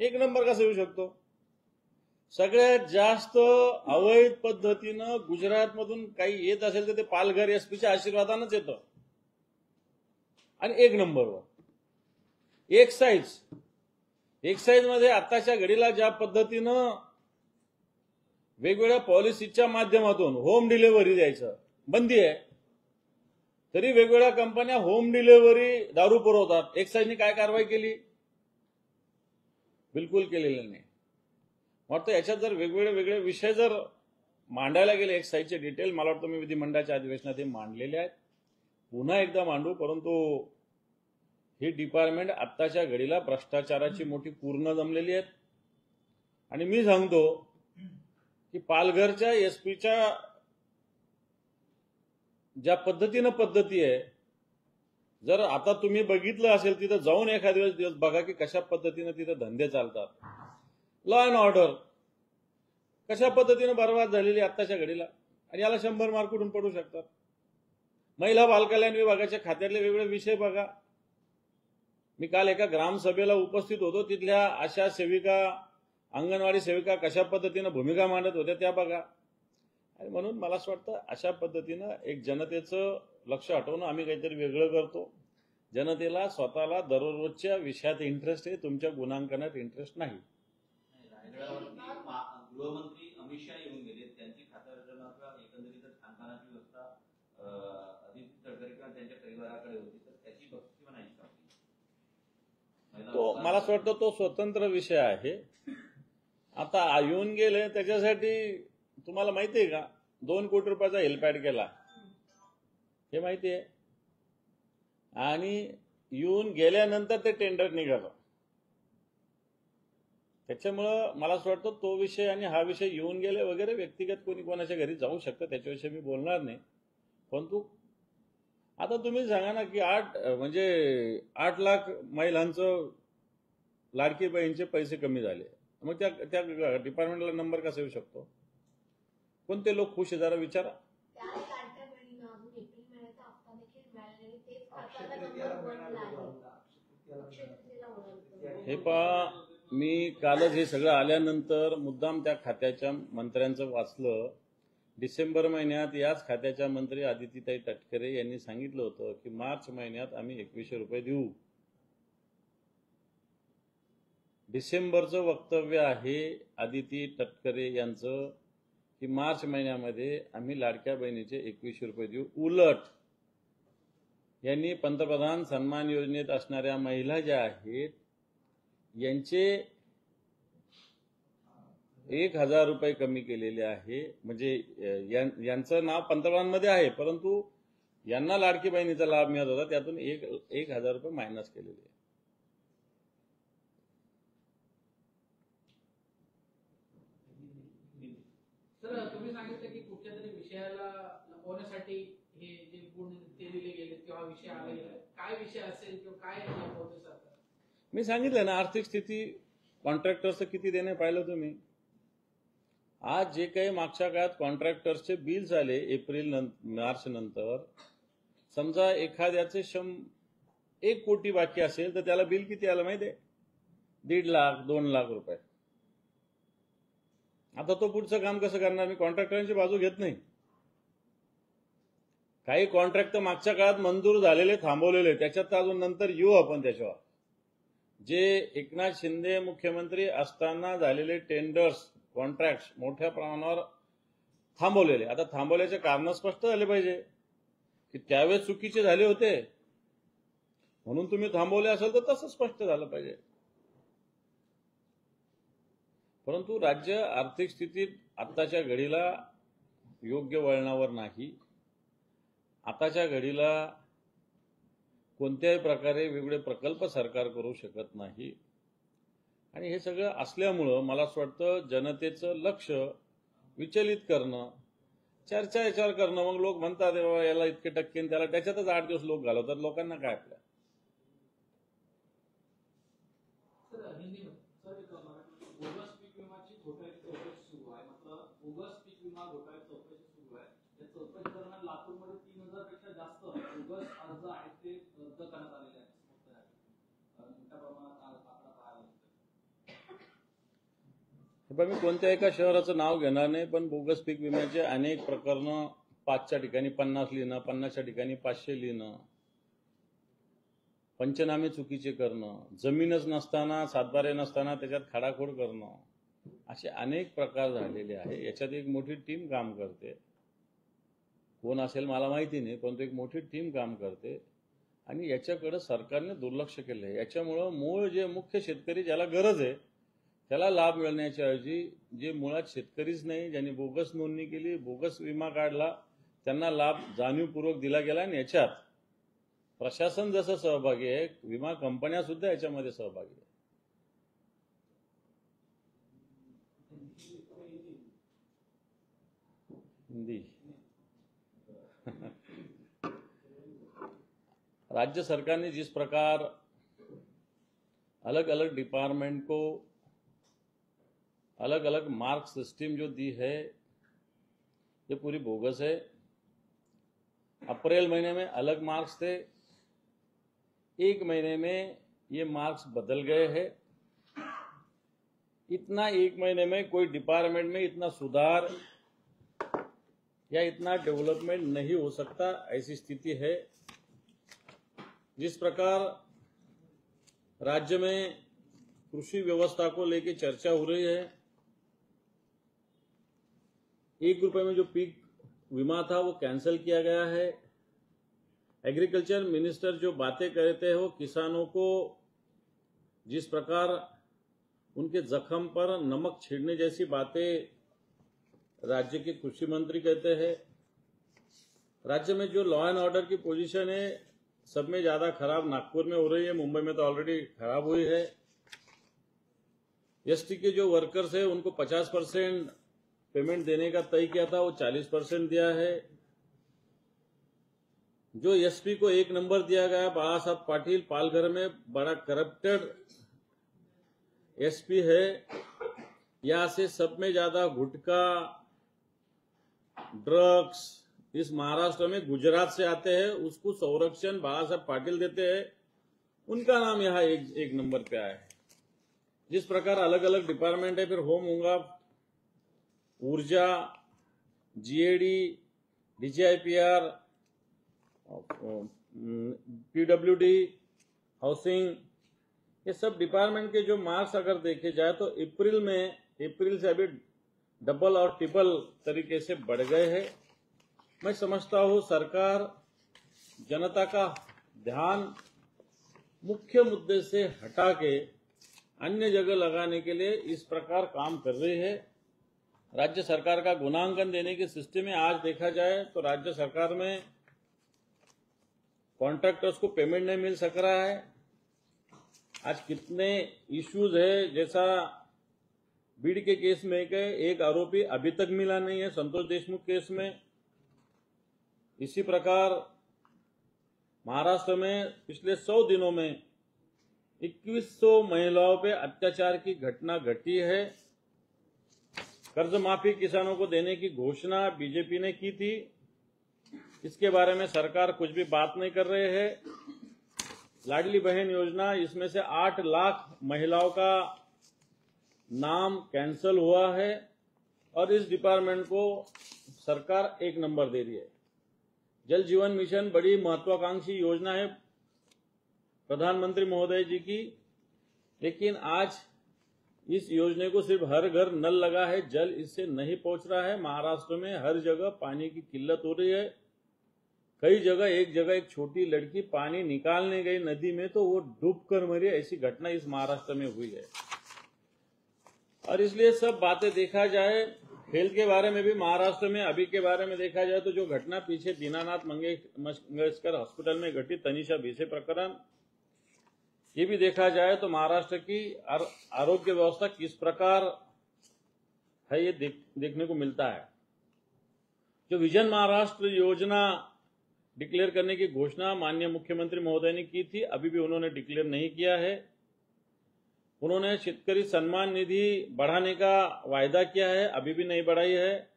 1 नंबर कसा येऊ शकतो? सगळ्यात जास्त अवैध पद्धतीनं गुजरातमधून काही येत असेल तर ते पालघर एसपीच्या आशीर्वादानंच येतं. आणि 1 नंबरवर एक्साईज मध्ये आताच्या घडीला ज्या पद्धतीनं वेगवेगळ्या पॉलिसीच्या माध्यमातून होम डिलिव्हरी द्यायचं बंदी आहे, तरी वेगवेगळ्या कंपन्या होम डिलिव्हरी दारू पुरवतात. एक्साईजने काय कारवाई केली? बिलकुल केलेली नाही. वाटतं याच्यात जर वेगवेगळे विषय जर मांडायला गेले एक्साईजचे डिटेल, मला वाटतं मी विधिमंडळाच्या अधिवेशनात हे मांडलेले आहेत, पुन्हा एकदा मांडू. परंतु ही डिपार्टमेंट आत्ताच्या घडीला भ्रष्टाचाराची मोठी पूर्ण जमलेली आहेत. आणि मी सांगतो की पालघरच्या एसपीच्या ज्या पद्धतीनं पद्धती आहे, जर आता तुम्ही बघितलं असेल तिथं जाऊन एखाद्या दिवस बघा की कशा पद्धतीनं तिथं धंदे चालतात. लॉ अँड ऑर्डर कशा पद्धतीनं बर्बाद झालेली आत्ताच्या घडीला, आणि याला 100 मार्क कुठून पडू शकतात. महिला बालकल्याण विभागाच्या खात्यातले वेगळे विषय बघा. मी काल एका ग्रामसभेला उपस्थित होतो, तिथल्या आशा सेविका, अंगणवाडी सेविका कशा पद्धतीनं भूमिका मांडत होत्या त्या बघा. आणि म्हणून मला असं वाटतं अशा पद्धतीनं एक जनतेचं लक्ष हटवून आम्ही काहीतरी वेगळं करतो. जनतेला स्वतःला दररोजच्या विषयात इंटरेस्ट आहे, तुमच्या गुणांकनात इंटरेस्ट नाही. रायगडावरती गृहमंत्री अमित शहा येऊन गेले, त्यांची खातेवाटपात एकंदरीत खानपानाची व्यवस्था आदित्य तटकरे किंवा त्यांच्या परिवाराकडे होती, तर त्याची बक्षीस म्हणायची का? तो मला असं वाटतं तो स्वतंत्र विषय आहे. आता येऊन गेले त्याच्यासाठी तुम्हाला माहिती आहे का 2 कोटी रुपयाचा हेल्पॅड केला, हे माहिती आहे. आणि येऊन गेल्यानंतर ते टेंडर निघालं. त्याच्यामुळं मला असं वाटतं तो विषय आणि हा विषय येऊन गेले वगैरे व्यक्तिगत कोणी कोणाच्या घरी जाऊ शकतं, त्याच्याविषयी मी बोलणार नाही. परंतु आता तुम्ही सांगा ना की 8 लाख महिलांचं लाडकी बहीणचे पैसे कमी झाले, मग त्या डिपार्टमेंटला नंबर कसा येऊ शकतो? कोणते लोक खुश आहे जरा विचारा. हे पहा, मी कालच हे सगळं आल्यानंतर मुद्दाम त्या खात्याच्या मंत्र्यांचं वाचलं. डिसेंबर महिन्यात याच खात्याच्या मंत्री आदितीताई तटकरे यांनी सांगितलं होतं की मार्च महिन्यात आम्ही 2100 रुपये देऊ. डिसेंबरचं वक्तव्य आहे आदिती तटकरे यांचं की मार्च महिन्यामध्ये आम्ही लाडक्या बहिणीचे 2100 रुपये देऊ. उलट यांनी पंतप्रधान सन्मान योजनेत असणाऱ्या महिला ज्या आहेत यांचे 1000 रुपये कमी केलेले आहे. म्हणजे यांचं नाव पंतप्रधानमध्ये आहे, परंतु यांना लाडकी बहिणीचा लाभ मिळत होता, त्यातून 1000 रुपये मायनस केलेले आहे. सर, तुम्ही सांगितलं की कुठल्या तरी विषयाला लपवण्यासाठी हे जे गुण ते दिले गेले किंवा विषय आला गेला, काय विषय असेल किंवा काय लपवते सरकार? मी सांगितलं ना, आर्थिक स्थिती कॉन्ट्रॅक्टर्सचं किती देणे पाहिलं तुम्ही. आज जे काही मागच्या काळात कॉन्ट्रॅक्टर्सचे बिल्स आले मार्च नंतर, समजा एखाद्याचे 1 कोटी बाकी असेल तर त्याला बिल किती आलं माहिती आहे? 1.5 लाख 2 लाख रुपये. आता तो पुढचं काम कसं करणार? मी कॉन्ट्रॅक्टरांची बाजू घेत नाही. काही कॉन्ट्रॅक्ट तर मागच्या काळात मंजूर झालेले थांबवलेले, त्याच्यात अजून नंतर येऊ आपण त्याच्यावर. जे एकनाथ शिंदे मुख्यमंत्री असताना झालेले टेंडर्स, कॉन्ट्रॅक्ट मोठ्या प्रमाणावर थांबवलेले, आता थांबवल्याचे कारण स्पष्ट झाले पाहिजे की त्यावेळेस चुकीचे झाले होते म्हणून तुम्ही थांबवले असेल तर तसं स्पष्ट झालं पाहिजे. परंतु राज्य आर्थिक स्थितीत आत्ताच्या घडीला योग्य वळणावर नाही. आताच्या घडीला कोणत्याही प्रकारे वेगळे प्रकल्प सरकार करू शकत नाही. आणि हे सगळं असल्यामुळं मला असं वाटतं जनतेचं लक्ष विचलित करणं, चर्चा याच्यावर करणं. मग लोक म्हणतात याला इतके टक्के त्याला, त्याच्यातच 8 दिवस लोक घालवतात. लोकांना काय आपल्या बोगस पीक विमाची घोटाळ्याची चौकशी सुरू आहे. मतलब बोगस पीक विमा घोटाळ्याची चौकशी सुरू आहे. या चौकशी दरम्यान लातूरमध्ये 3000 पेक्षा जास्त बोगस अर्ज आहेत ते रद्द करण्यात आलेले आहेत. मोठ्या प्रमाणात आकडा पाहायला मिळतो. मी कोणत्या एका शहराचं नाव घेणार नाही, पण बोगस पीक विम्याचे अनेक प्रकरणं 5च्या ठिकाणी 50 लिहिणं, 50च्या ठिकाणी 500 लिहिणं, पंचनामे चुकीचे करणं, जमीनच नसताना, सातबारे नसताना त्याच्यात खाडाखोड करणं, असे अनेक प्रकार झालेले आहे. याच्यात एक मोठी टीम काम करते. कोण असेल मला माहिती नाही, परंतु एक मोठी टीम काम करते आणि याच्याकडे सरकारने दुर्लक्ष केलं आहे. याच्यामुळं मूळ जे मुख्य शेतकरी ज्याला गरज आहे त्याला लाभ मिळण्याच्या ऐवजी जे मुळात शेतकरीच नाही, ज्यांनी बोगस नोंदणी केली, बोगस विमा काढला, त्यांना लाभ जाणीवपूर्वक दिला गेला. आणि याच्यात प्रशासन जसं सहभागी आहे, विमा कंपन्या सुद्धा याच्यामध्ये सहभागी आहे. हिंदी राज्य सरकार ने जिस प्रकार अलग अलग डिपार्टमेंट को अलग अलग मार्क सिस्टम जो दी है ये पूरी बोगस है। अप्रैल महीने में अलग मार्क्स थे, एक महीने में ये मार्क्स बदल गए हैं। इतना एक महीने में कोई डिपार्टमेंट में इतना सुधार या इतना डेवलपमेंट नहीं हो सकता, ऐसी स्थिति है। जिस प्रकार राज्य में कृषि व्यवस्था को लेकर चर्चा हो रही है, 1 रुपए में जो पीक बीमा था वो कैंसिल किया गया है। एग्रीकल्चर मिनिस्टर जो बातें कहते हैं वो किसानों को जिस प्रकार उनके जख्म पर नमक छिड़ने जैसी बातें राज्य के कृषि मंत्री कहते हैं। राज्य में जो लॉ एंड ऑर्डर की पोजीशन है सब में ज्यादा खराब नागपुर में हो रही है, मुंबई में तो ऑलरेडी खराब हुई है। एसटी के जो वर्कर्स है उनको 50% पेमेंट देने का तय किया था, वो 40% दिया है। जो एसपी को 1 नंबर दिया गया बाला साहब पाटिल, पालघर में बड़ा करप्टेड एसपी है। यहां से सब में ज्यादा गुटखा ड्रग्स इस महाराष्ट्र में गुजरात से आते हैं, उसको संरक्षण बाला साहब पाटिल देते हैं, उनका नाम यहाँ एक नंबर पे आया है। जिस प्रकार अलग अलग डिपार्टमेंट है, फिर होम होगा, ऊर्जा, जीएडी, डीजीआईपीआर, पीडब्ल्यूडी, हाउसिंग, ये सब डिपार्टमेंट के जो मार्क्स अगर देखे जाए तो अप्रैल से अभी डबल और ट्रिपल तरीके से बढ़ गए हैं। मैं समझता हूं सरकार जनता का ध्यान मुख्य मुद्दे से हटा के अन्य जगह लगाने के लिए इस प्रकार काम कर रही है। राज्य सरकार का गुणांकन देने के सिस्टम में आज देखा जाए तो राज्य सरकार में कॉन्ट्रैक्टर्स को पेमेंट नहीं मिल सक रहा है। आज कितने इश्यूज है, जैसा बीड के केस में एक आरोपी अभी तक मिला नहीं है, संतोष देशमुख केस में। इसी प्रकार महाराष्ट्र में पिछले 100 दिनों में 2100 महिलाओं पे अत्याचार की घटना घटी है। कर्ज माफी किसानों को देने की घोषणा बीजेपी ने की थी, इसके बारे में सरकार कुछ भी बात नहीं कर रहे हैं। लाडली बहन योजना, इसमें से 8 लाख महिलाओं का नाम कैंसल हुआ है और इस डिपार्टमेंट को सरकार 1 नंबर दे रही है। जल जीवन मिशन बड़ी महत्वाकांक्षी योजना है प्रधानमंत्री महोदय जी की, लेकिन आज इस योजना को सिर्फ हर घर नल लगा है, जल इससे नहीं पहुंच रहा है। महाराष्ट्र में हर जगह पानी की किल्लत हो रही है। कई जगह एक छोटी लड़की पानी निकालने गई नदी में तो वो डूब कर मरी, ऐसी घटना इस महाराष्ट्र में हुई है। और इसलिए सब बातें देखा जाए, हेल्थ के बारे में भी महाराष्ट्र में अभी के बारे में देखा जाए तो जो घटना पीछे दीनानाथ मंगेशकर हॉस्पिटल में घटी, तनिषा भिसे प्रकरण, ये भी देखा जाए तो महाराष्ट्र की आरोग्य व्यवस्था किस प्रकार है ये देखने को मिलता है। जो विजन महाराष्ट्र योजना डिक्लेयर करने की घोषणा माननीय मुख्यमंत्री महोदय ने की थी, अभी भी उन्होंने डिक्लेयर नहीं किया है। उन्होंने शेतकरी सम्मान निधि बढ़ाने का वायदा किया है, अभी भी नहीं बढ़ाई है।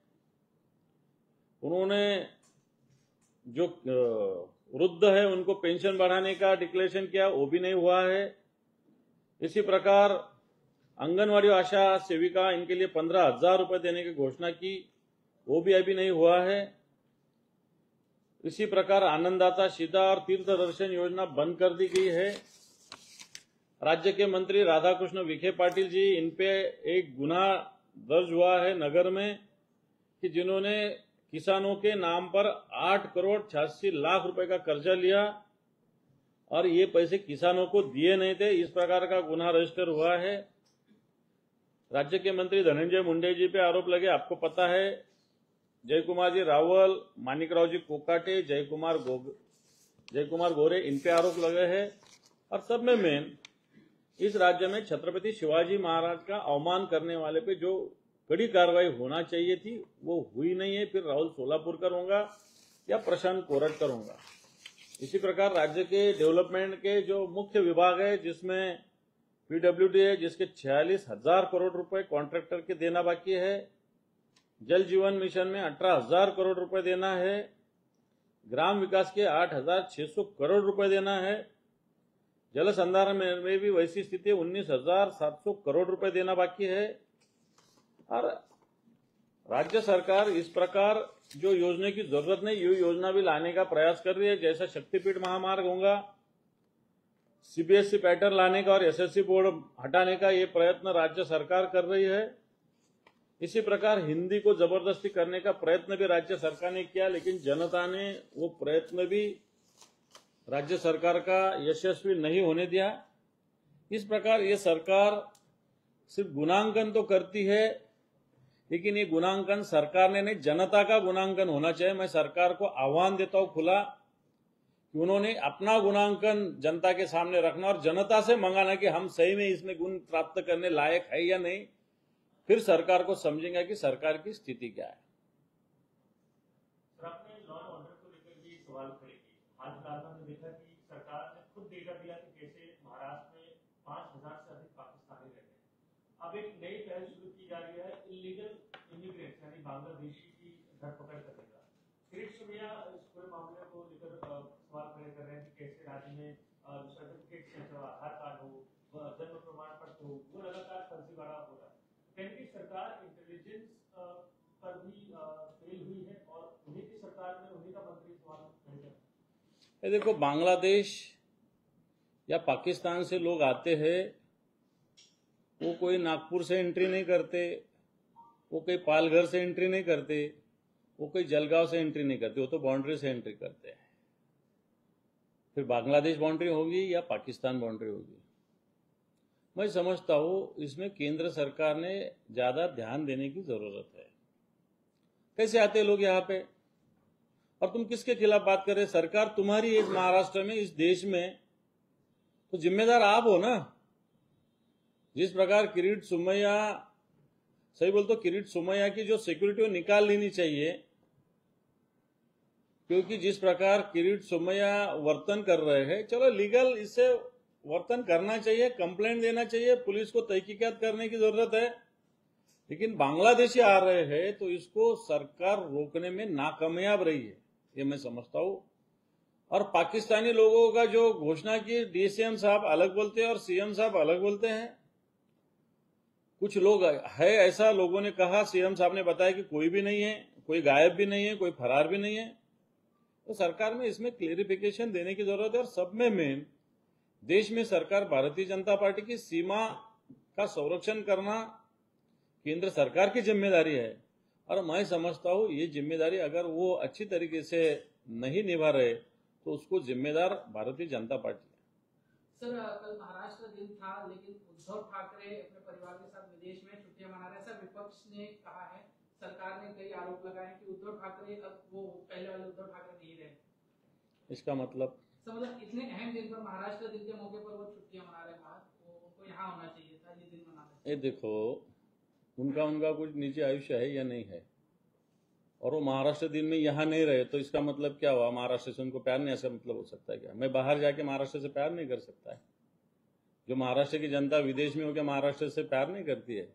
उन्होंने जो वृद्ध है उनको पेंशन बढ़ाने का डिक्लेरेशन किया, वो भी नहीं हुआ है। इसी प्रकार आंगनवाड़ी आशा सेविका, इनके लिए 15,000 रुपए देने की घोषणा की, वो भी अभी नहीं हुआ है। इसी प्रकार आनंददाता सीधा और तीर्थ दर्शन योजना बंद कर दी गई है। राज्य के मंत्री राधाकृष्ण विखे पाटिल जी, इन पे एक गुनाह दर्ज हुआ है नगर में कि जिन्होंने किसानों के नाम पर 8 करोड़ 86 लाख रुपए का कर्जा लिया और ये पैसे किसानों को दिए नहीं थे, इस प्रकार का गुनाह रजिस्टर हुआ है। राज्य के मंत्री धनंजय मुंडे जी पे आरोप लगे, आपको पता है, जयकुमार जी रावल, मानिकराव जी कोकाटे, जयकुमार गोरे, इन पे आरोप लगे हैं। और सब में मेन इस राज्य में छत्रपति शिवाजी महाराज का अवमान करने वाले पे जो कड़ी कार्रवाई होना चाहिए थी वो हुई नहीं है। फिर राहुल सोलापुरकर होगा या प्रशांत कोरटकर होगा, इसी प्रकार राज्य के डेवलपमेंट के जो मुख्य विभाग है, जिसमें पीडब्ल्यूडी है, जिसके 46,000 करोड़ रुपए कॉन्ट्रैक्टर के देना बाकी है। जल जीवन मिशन में 18,000 करोड़ रुपए देना है। ग्राम विकास के 8,600 करोड़ रुपए देना है। जल संधारण में भी वैसी स्थिति 19,700 करोड़ रुपए देना बाकी है। और राज्य सरकार इस प्रकार जो योजना की जरूरत नहीं, ये योजना भी लाने का प्रयास कर रही है। जैसा शक्तिपीठ महामार्ग होगा, सीबीएसई पैटर्न लाने का और एसएससी बोर्ड हटाने का ये प्रयत्न राज्य सरकार कर रही है। इसी प्रकार हिंदी को जबरदस्ती करने का प्रयत्न भी राज्य सरकार ने किया, लेकिन जनता ने वो प्रयत्न भी राज्य सरकार का यशस्वी नहीं होने दिया। इस प्रकार ये सरकार सिर्फ गुणांकन तो करती है, लेकिन ये गुणांकन सरकार ने नहीं, जनता का गुणांकन होना चाहिए। मैं सरकार को आह्वान देता हूं खुला कि उन्होंने अपना गुणांकन जनता के सामने रखना और जनता से मंगाना कि हम सही में इसमें गुण प्राप्त करने लायक है या नहीं। फिर सरकार को समझेंगे कि सरकार की स्थिति क्या है। सर, आपने लॉ एंड ऑर्डर को लेकर भी सवाल खड़े किए। आज फिलहाल हमने देखा कि सरकार ने खुद डेटा दिया कि कैसे महाराष्ट्र में 5,000 से अधिक पाकिस्तानी रहते हैं। अब एक नई पहल शुरू की जा रही है इलीगल इमिग्रेंट्स यानी बांग्लादेशी की धरपकड़ करने का। किरीट सोमैया इस पूरे मामले को लेकर सवाल खड़े कर रहे हैं कि कैसे राज्य में सर्टिफिकेट, आधार कार्ड हो, जन्म प्रमाण पत्र हो, वो लगातार फर्जीवाड़ा हो रहा है। कहने की सरकार इंटेलिजेंस पर भी फेल हुई है और उन्हीं की सरकार में उन्हीं का मंत्री सवाल खड़े कर रहे हैं। देखो, बांग्लादेश या पाकिस्तान से लोग आते हैं, वो कोई नागपुर से एंट्री नहीं करते, वो कोई पालघर से एंट्री नहीं करते, वो कोई जलगांव से एंट्री नहीं करते, वो तो बाउंड्री से एंट्री करते हैं। फिर बांग्लादेश बाउंड्री होगी या पाकिस्तान बाउंड्री होगी। मैं समझता हूं इसमें केंद्र सरकार ने ज्यादा ध्यान देने की जरूरत है। कैसे आते हैं लोग यहाँ पे, और तुम किसके खिलाफ बात कर रहे? सरकार तुम्हारी इस महाराष्ट्र में, इस देश में, तो जिम्मेदार आप हो ना। जिस प्रकार किरीट सोमैया, सही बोलते, किरीट सोमैया की जो सिक्योरिटी वो निकाल लेनी चाहिए, क्योंकि जिस प्रकार किरीट सोमैया वर्तन कर रहे हैं, चलो लीगल इससे वर्तन करना चाहिए, कंप्लेंट देना चाहिए, पुलिस को तहकीकात करने की जरूरत है। लेकिन बांग्लादेशी आ रहे हैं तो इसको सरकार रोकने में नाकामयाब रही है, ये मैं समझता हूं। और पाकिस्तानी लोगों का जो घोषणा की, डीसीएम साहब अलग बोलते हैं और सीएम साहब अलग बोलते हैं। कुछ लोग है ऐसा, लोगों ने कहा, सीएम साहब ने बताया कि कोई भी नहीं है, कोई गायब भी नहीं है, कोई फरार भी नहीं है। तो सरकार में इसमें क्लेरिफिकेशन देने की जरूरत है। और सब में मेन, देश में सरकार भारतीय जनता पार्टी की सीमा का संरक्षण करना केंद्र सरकार की जिम्मेदारी है। और मैं समझता हूं ये जिम्मेदारी अगर वो अच्छी तरीके से नहीं निभा रहे तो उसको जिम्मेदार भारतीय जनता पार्टी है। सर, कल महाराष्ट्र दिन था, लेकिन उद्धव ठाकरे अपने परिवार के साथ विदेश में छुट्टियां मना रहे हैं। सर, विपक्ष ने कहा है, सरकार ने कई आरोप लगाए कि उद्धव ठाकरे अब वो पहले वाले उद्धव ठाकरे नहीं रहे। इसका मतलब इतने अहम दिन पर, महाराष्ट्र दिन के मौके पर वो छुट्टियां मना रहे हैं, उनको यहाँ होना चाहिए था, ये दिन मनाना चाहिए। ये देखो, उनका कुछ निजी आयुष्य है या नहीं है, और वो महाराष्ट्र दिन में यहाँ नहीं रहे तो इसका मतलब क्या हुआ? महाराष्ट्र से उनको प्यार नहीं, ऐसा मतलब हो सकता है क्या? मैं बाहर जाके महाराष्ट्र से प्यार नहीं कर सकता है? जो महाराष्ट्र की जनता विदेश में होकर महाराष्ट्र से प्यार नहीं करती है?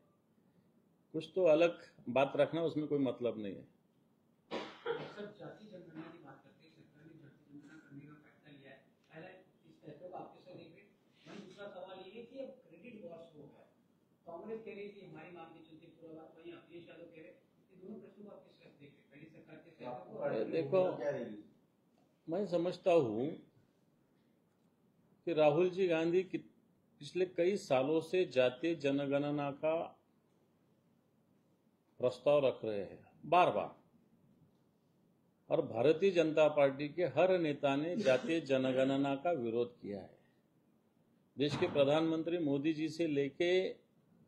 कुछ तो अलग बात रखना, उसमें कोई मतलब नहीं है। सर, जाति जनगणना की बात करते हैं, सरकार ने जाति जनगणना करने का फैसला लिया है। पहले इस फैसले को आपके साथ देख रहे हैं। दूसरा सवाल ये है कि अब क्रेडिट वॉश हो गया। कांग्रेस कह रही थी हमारी मांग की चलती पूरा बात, वहीं अखिलेश यादव कह रहे, ये दोनों प्रश्नों को आप किस तरह देख रहे हैं? पहली सरकार के फैसले को, देखो, मैं समझता हूं कि राहुल जी गांधी पिछले कई सालों से जातीय जनगणना का प्रस्ताव रख रहे हैं बार बार, और भारतीय जनता पार्टी के हर नेता ने जातीय जनगणना का विरोध किया है। देश के प्रधानमंत्री मोदी जी से लेके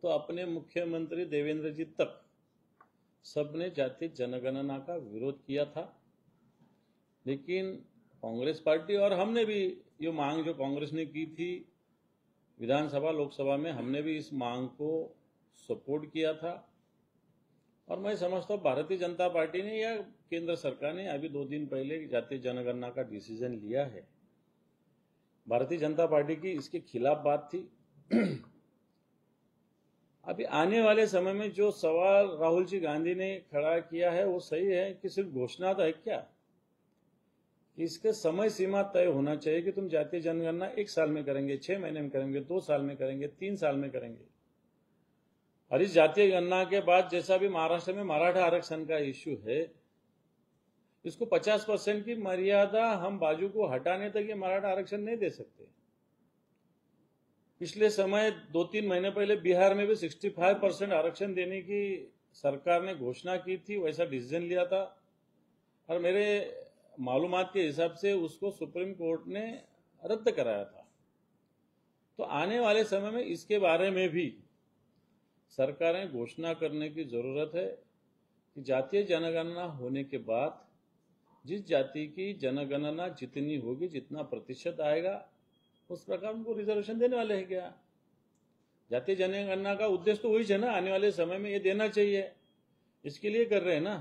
तो अपने मुख्यमंत्री देवेंद्र जी तक सबने जातीय जनगणना का विरोध किया था। लेकिन कांग्रेस पार्टी और हमने भी ये मांग जो कांग्रेस ने की थी विधानसभा लोकसभा में, हमने भी इस मांग को सपोर्ट किया था। और मैं समझता हूँ भारतीय जनता पार्टी ने या केंद्र सरकार ने अभी 2 दिन पहले जातीय जनगणना का डिसीजन लिया है। भारतीय जनता पार्टी की इसके खिलाफ बात थी। अभी आने वाले समय में जो सवाल राहुल जी गांधी ने खड़ा किया है वो सही है कि सिर्फ घोषणा तो है क्या, इसके समय सीमा तय होना चाहिए कि तुम जातीय जनगणना 1 साल में करेंगे, 6 महीने में करेंगे, 2 साल में करेंगे, 3 साल में करेंगे। और इस जातीय गणना के बाद जैसा भी महाराष्ट्र में मराठा आरक्षण का इश्यू है, इसको 50% की मर्यादा हम बाजू को हटाने तक ये मराठा आरक्षण नहीं दे सकते। पिछले समय 2-3 महीने पहले बिहार में भी 65% आरक्षण देने की सरकार ने घोषणा की थी, वैसा डिसीजन लिया था और मेरे मालूमात के हिसाब से उसको सुप्रीम कोर्ट ने रद्द कराया था। तो आने वाले समय में इसके बारे में भी सरकारें घोषणा करने की जरूरत है कि जातीय जनगणना होने के बाद जिस जाति की जनगणना जितनी होगी, जितना प्रतिशत आएगा, उस प्रकार उनको रिजर्वेशन देने वाले हैं क्या। जातीय जनगणना का उद्देश्य तो वही है ना, आने वाले समय में ये देना चाहिए, इसके लिए कर रहे हैं ना।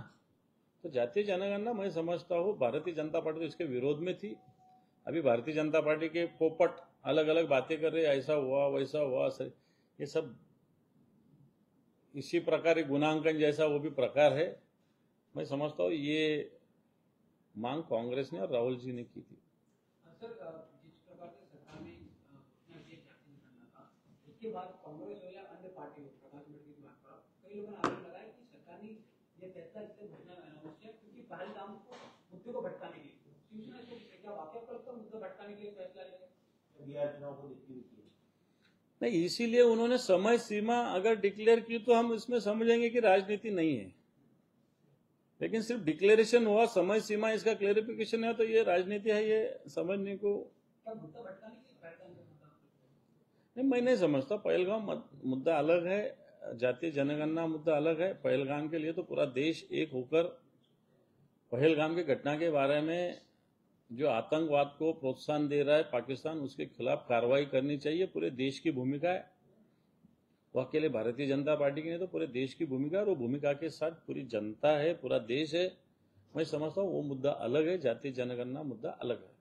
तो जातीय जनगणना मैं समझता हूँ भारतीय जनता पार्टी तो इसके विरोध में थी। अभी भारतीय जनता पार्टी के पोपट अलग अलग बातें कर रहे, ऐसा हुआ वैसा हुआ, ये सब इसी प्रकार गुणांकन जैसा वो भी प्रकार है। मैं समझता हूँ ये मांग कांग्रेस ने और राहुल जी ने की थी। सर, जिस प्रकार से सरकार ने अपना ये जाति निकालना था, इसके बाद कांग्रेस हो या अन्य पार्टी हो, प्रकाश अंबेडकर की बात करो, कई लोगों ने आरोप लगाया कि सरकार ने ये फैसला इससे भरना अनावश्यक, क्योंकि पहलगाम को मुद्दे को भटकाने के लिए शिवसेना को क्या वाकई आपको लगता है मुद्दा भटकाने के लिए फैसला लिया बिहार चुनाव को देखते हुए? नहीं, इसीलिए उन्होंने समय सीमा अगर डिक्लेयर की तो हम इसमें समझेंगे कि राजनीति नहीं है, लेकिन सिर्फ डिक्लेरेशन हुआ, समय सीमा इसका क्लेरिफिकेशन है, तो ये राजनीति है, ये समझने को मुद्दा भटकाने के लिए पहलगाम का मुद्दा नहीं, मैं नहीं समझता। पहलगाम मुद्दा अलग है, जातीय जनगणना मुद्दा अलग है। पहलगाम के लिए तो पूरा देश एक होकर पहलगाम की घटना के बारे में जो आतंकवाद को प्रोत्साहन दे रहा है पाकिस्तान, उसके खिलाफ कार्रवाई करनी चाहिए। पूरे देश की भूमिका है, वो अकेले भारतीय जनता पार्टी की नहीं, तो पूरे देश की भूमिका है, और वो भूमिका के साथ पूरी जनता है, पूरा देश है। मैं समझता हूँ वो मुद्दा अलग है, जातीय जनगणना मुद्दा अलग है।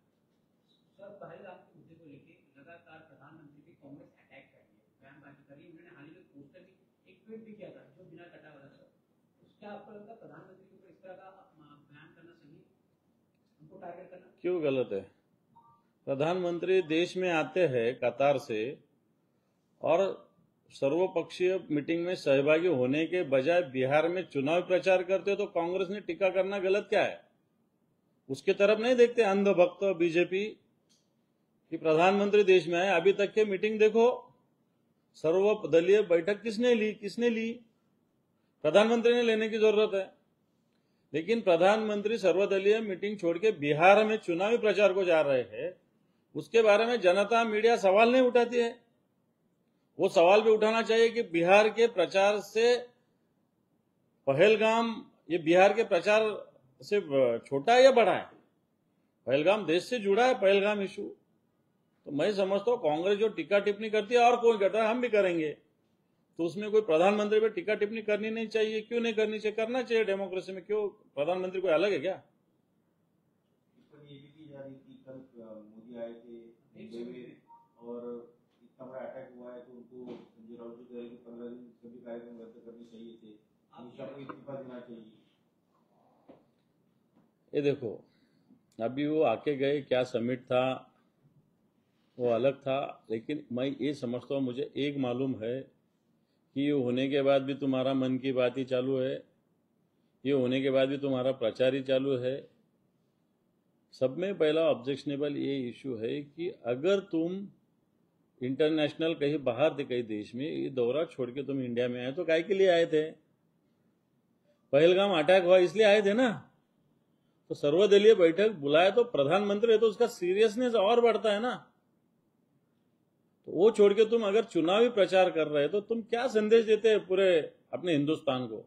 सर, पहलगाम के मुद्दे को लेकर लगातार प्रधानमंत्री की कांग्रेस अटैक कर रही है, बयानबाजी कर रही है। उन्होंने हाल ही में पोस्टर भी एक ट्वीट भी किया था जो बिना कटा वाला था। उसका आपको लगता है प्रधानमंत्री के ऊपर इस तरह का बयान करना सही है, उनको टारगेट करना क्यों गलत है? प्रधानमंत्री देश में आते हैं कतार से और सर्वपक्षीय मीटिंग में सहभागी होने के बजाय बिहार में चुनाव प्रचार करते हो, तो कांग्रेस ने टीका करना गलत क्या है? उसके तरफ नहीं देखते अंधभक्त बीजेपी कि प्रधानमंत्री देश में आए। अभी तक के मीटिंग देखो, सर्वदलीय बैठक किसने ली? प्रधानमंत्री ने लेने की जरूरत है। लेकिन प्रधानमंत्री सर्वदलीय मीटिंग छोड़ के बिहार में चुनावी प्रचार को जा रहे हैं, उसके बारे में जनता मीडिया सवाल नहीं उठाती है। वो सवाल भी उठाना चाहिए कि बिहार के प्रचार से पहलगाम, ये बिहार के प्रचार से छोटा है या बड़ा है? पहलगाम देश से जुड़ा है, पहलगाम इशू। तो मैं समझता हूँ कांग्रेस जो टीका टिप्पणी करती है, और कोई करता है, हम भी करेंगे, तो उसमें कोई प्रधानमंत्री पे टीका टिप्पणी करनी नहीं चाहिए। क्यों नहीं करनी चाहिए? करना चाहिए डेमोक्रेसी में। क्यों प्रधानमंत्री कोई अलग है क्या? ये भी की जा रही थी, कल मोदी आए थे मुंबई में और इतना बड़ा अटैक हुआ है, तो उनको संजय राउत जी कह रहे कि 15 दिन सभी कार्यक्रम रद्द करने चाहिए थे, अमित शाह को इस्तीफा देना चाहिए। ये देखो, अभी वो आके गए, क्या समिट था वो अलग था, लेकिन मैं ये समझता हूँ, मुझे एक मालूम है कि ये होने के बाद भी तुम्हारा मन की बात ही चालू है, ये होने के बाद भी तुम्हारा प्रचार ही चालू है। सब में पहला ऑब्जेक्शनेबल ये इशू है कि अगर तुम इंटरनेशनल कहीं बाहर थे, कहीं देश में ये दौरा छोड़ के तुम इंडिया में आए, तो काय के लिए आए थे? पहलगाम अटैक हुआ इसलिए आए थे ना। तो सर्वदलीय बैठक बुलाए तो प्रधानमंत्री है, तो उसका सीरियसनेस और बढ़ता है ना। तो वो छोड़ के तुम अगर चुनावी प्रचार कर रहे हो, तो तुम क्या संदेश देते हैं पूरे अपने हिंदुस्तान को?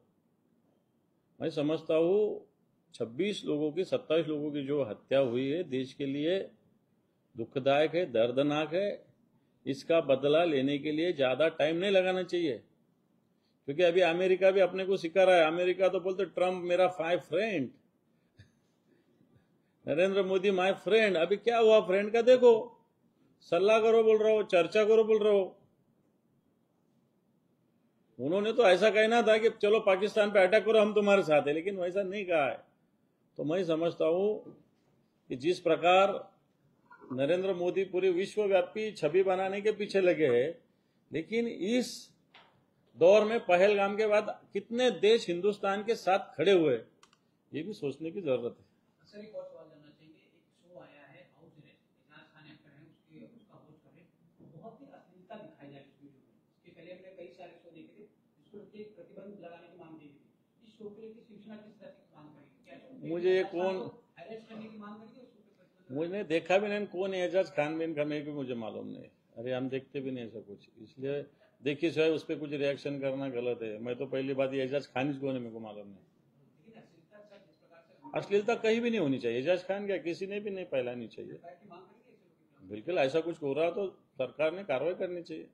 मैं समझता हूँ 26 लोगों की, 27 लोगों की जो हत्या हुई है, देश के लिए दुखदायक है, दर्दनाक है। इसका बदला लेने के लिए ज्यादा टाइम नहीं लगाना चाहिए। क्योंकि अभी अमेरिका भी अपने को सिखा रहा है। अमेरिका तो बोलते ट्रम्प मेरा माय फ्रेंड, नरेंद्र मोदी माय फ्रेंड। अभी क्या हुआ फ्रेंड का? देखो, सलाह करो बोल रहा हो, चर्चा करो बोल रहा हो। उन्होंने तो ऐसा कहना था कि चलो पाकिस्तान पे अटैक करो, हम तुम्हारे साथ है, लेकिन वैसा नहीं कहा है। तो मैं समझता हूं कि जिस प्रकार नरेंद्र मोदी पूरी विश्वव्यापी छवि बनाने के पीछे लगे हैं, लेकिन इस दौर में पहलगाम के बाद कितने देश हिंदुस्तान के साथ खड़े हुए, ये भी सोचने की जरूरत है। सर एक और सवाल जानना चाहेंगे। एक शो आया है house arrest, Imran Khan actor है, उसका होस्ट कर रहे हैं, बहुत ही अश्लीलता दिखाई जा रही है इस वीडियो में। इसके पहले हमने कई सारे शो देखे थे, इसको लेके प्रतिबंध लगाने की मांग की थी। इस शो के लिए शिवसेना किस तरह से मांग करेगी? क्या मुझे ये कौन अरेस्ट करने की मांग करेगी? उस पर प्रतिबंध मुझे देखा भी नहीं, कौन है एजाज खान बिन खमेर भी मुझे मालूम नहीं। अरे हम देखते भी नहीं ऐसा कुछ, इसलिए देखिए शायद उस पर कुछ रिएक्शन करना गलत है। मैं तो पहली बात ये एजाज खान कौन है मेरे को मालूम नहीं। लेकिन अश्लीलता सर जिस प्रकार से अश्लीलता कहीं भी नहीं होनी चाहिए। एजाज खान क्या किसी ने भी नहीं फैलानी चाहिए। सरकार की मांग करेगी ऐसे लोगों की? बिल्कुल ऐसा कुछ हो रहा तो सरकार ने कार्रवाई करनी चाहिए।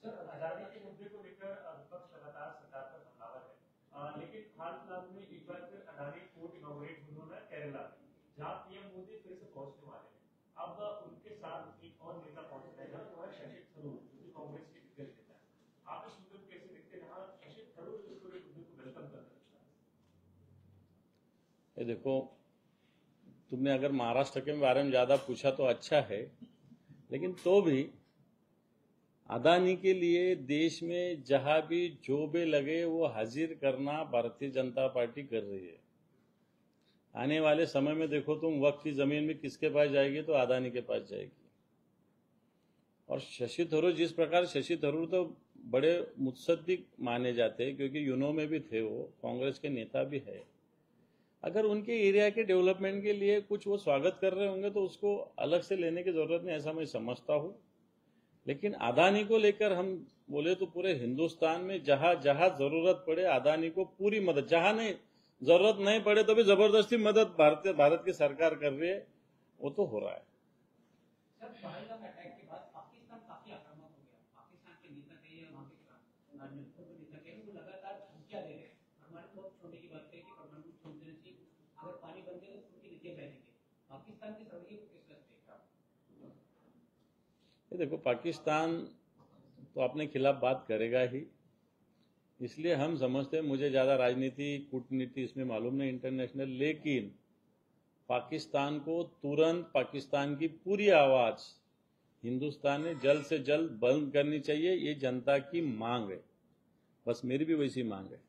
सर, आजादी के मुद्दे को लेकर विपक्ष लगातार सरकार पर हमलावर है, लेकिन हाल फिलहाल में एक बार फिर अडानी पोर्ट इनॉग्रेट होना है केरला में, जहां पीएम मोदी फिर से पहुंचने वाले हैं। अब उनके साथ एक और नेता पहुंच रहेगा, वो है शशि थरूर, जो कि कांग्रेस के दिग्गज नेता है। आप इस मुद्दे को कैसे देखते हैं, जहां शशि थरूर इस पूरे मुद्दे को वेलकम कर रहे हैं? ये देखो, तुमने अगर महाराष्ट्र के बारे में ज्यादा पूछा तो अच्छा है, लेकिन तो भी अदानी के लिए देश में जहां भी जो भी लगे वो हाजिर करना भारतीय जनता पार्टी कर रही है। आने वाले समय में देखो तुम, वक्त की जमीन में किसके पास जाएगी? तो अदानी के पास जाएगी। और शशि थरूर, जिस प्रकार शशि थरूर तो बड़े मुत्सद्दिक माने जाते हैं, क्योंकि यूनो में भी थे, वो कांग्रेस के नेता भी है। अगर उनके एरिया के डेवलपमेंट के लिए कुछ वो स्वागत कर रहे होंगे तो उसको अलग से लेने की जरूरत नहीं, ऐसा मैं समझता हूं। लेकिन अदानी को लेकर हम बोले तो पूरे हिंदुस्तान में जहां जहां जरूरत पड़े अदानी को पूरी मदद, जहां नहीं जरूरत नहीं पड़े तो भी जबरदस्ती मदद भारत की सरकार कर रही है, वो तो हो रहा है। सर पहलगाम अटैक के बाद पाकिस्तान काफी आक्रामक हो गया। पाकिस्तान के नेता कहे या वहाँ के राजनीतिक नेता कहे, वो लगातार धमकियां दे रहे हैं। परमाणु बम छोड़ने की बात करें कि परमाणु छोड़ देने से अगर पानी बन गया तो उनकी नीचे बहेंगे। पाकिस्तान की सरहदी को किस तरह से देखा? ये देखो, पाकिस्तान तो अपने खिलाफ बात करेगा ही, इसलिए हम समझते हैं, मुझे ज्यादा राजनीति कूटनीति इसमें मालूम नहीं इंटरनेशनल, लेकिन पाकिस्तान को तुरंत पाकिस्तान की पूरी आवाज हिंदुस्तान ने जल्द से जल्द बंद करनी चाहिए। ये जनता की मांग है, बस मेरी भी वैसी मांग है।